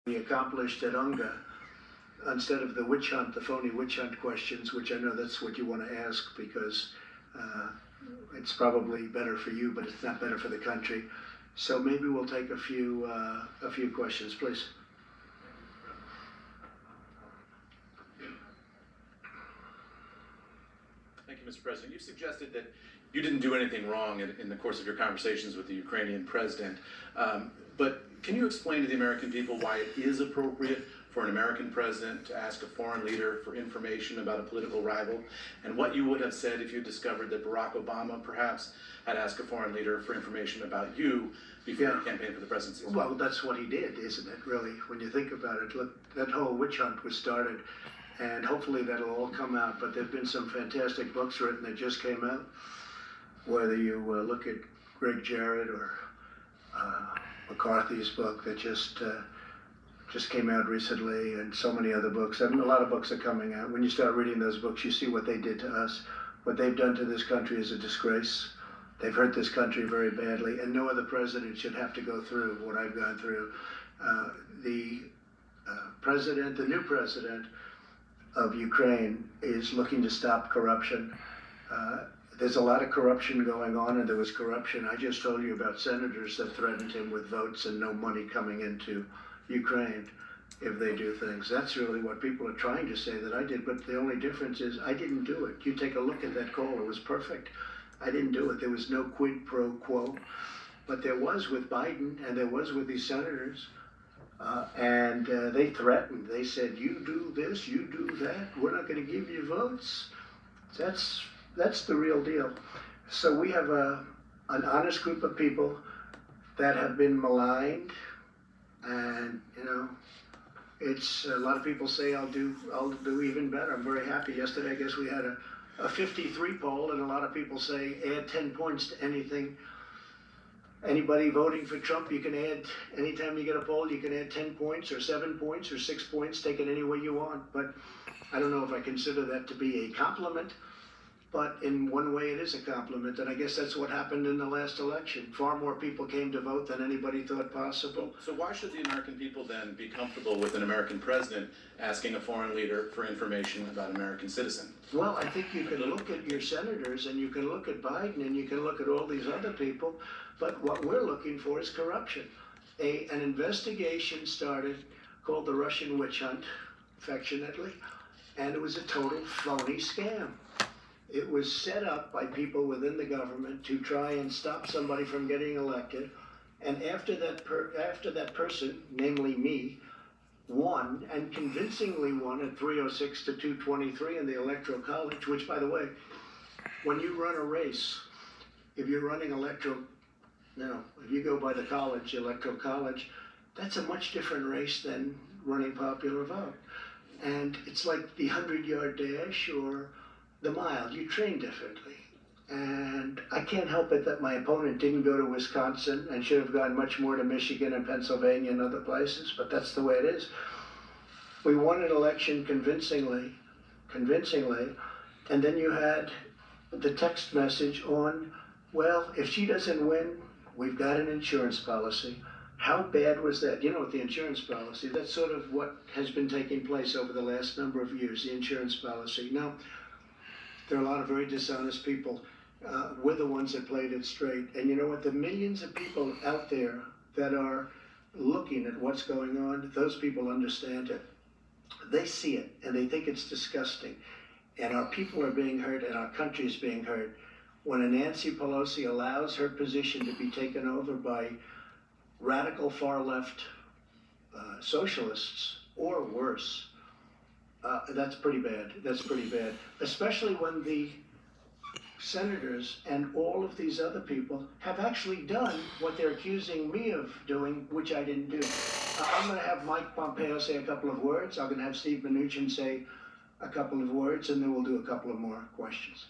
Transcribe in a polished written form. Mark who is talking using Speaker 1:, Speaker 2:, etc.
Speaker 1: we accomplished at UNGA, instead of the witch hunt, the phony witch hunt questions, which I know that's what you want to ask because it's probably better for you, but it's not better for the country. So maybe we'll take a few questions, please.
Speaker 2: Thank you, Mr. President. You suggested that you didn't do anything wrong in the course of your conversations with the Ukrainian president. But can you explain to the American people why it is appropriate for an American president to ask a foreign leader for information about a political rival, and what you would have said if you discovered that Barack Obama perhaps had asked a foreign leader for information about you before he campaigned for the presidency?
Speaker 1: Well, that's what he did, isn't it, really, when you think about it? Look, that whole witch hunt was started, and hopefully that'll all come out, but there have been some fantastic books written that just came out, whether you look at Greg Jarrett or McCarthy's book that just came out recently, and so many other books. I mean, a lot of books are coming out. When you start reading those books, you see what they did to us. What they've done to this country is a disgrace. They've hurt this country very badly, and no other president should have to go through what I've gone through. The new president of Ukraine is looking to stop corruption. There's a lot of corruption going on, and there was corruption. I just told you about senators that threatened him with votes and no money coming into Ukraine if they do things. That's really what people are trying to say that I did, but the only difference is I didn't do it. You take a look at that call, it was perfect. I didn't do it. There was no quid pro quo, but there was with Biden and there was with these senators, and they threatened. They said, you do this, you do that, we're not going to give you votes. That's the real deal. So we have an honest group of people that have been maligned, and it's a lot of people say I'll do even better. I'm very happy. Yesterday, I guess we had a 53 poll, and a lot of people say add 10 points to anything. Anybody voting for Trump, you can add, anytime you get a poll, you can add 10 points or 7 points or 6 points, take it any way you want. But I don't know if I consider that to be a compliment. But in one way, it is a compliment, and I guess that's what happened in the last election. Far more people came to vote than anybody thought possible.
Speaker 2: So why should the American people then be comfortable with an American president asking a foreign leader for information about an American citizen?
Speaker 1: Well, I think you can look at your senators, and you can look at Biden, and you can look at all these other people, but what we're looking for is corruption. An investigation started called the Russian witch hunt, affectionately, and it was a total phony scam. It was set up by people within the government to try and stop somebody from getting elected. And after that person, namely me, won, and convincingly won at 306 to 223 in the Electoral College, which, by the way, when you run a race, if you're running if you go by the college, Electoral College, that's a much different race than running popular vote. And it's like the 100-yard dash or the mile. You train differently. And I can't help it that my opponent didn't go to Wisconsin and should have gone much more to Michigan and Pennsylvania and other places, but that's the way it is. We won an election convincingly, and then you had the text message on, well, if she doesn't win, we've got an insurance policy. How bad was that? You know, with the insurance policy, that's sort of what has been taking place over the last number of years, the insurance policy. Now, there are a lot of very dishonest people. We're the ones that played it straight. And you know what? The millions of people out there that are looking at what's going on, those people understand it. They see it, and they think it's disgusting. And our people are being hurt, and our country is being hurt. When a Nancy Pelosi allows her position to be taken over by radical far-left socialists, or worse, that's pretty bad. That's pretty bad. Especially when the senators and all of these other people have actually done what they're accusing me of doing, which I didn't do. I'm going to have Mike Pompeo say a couple of words. I'm going to have Steve Mnuchin say a couple of words, and then we'll do a couple of more questions.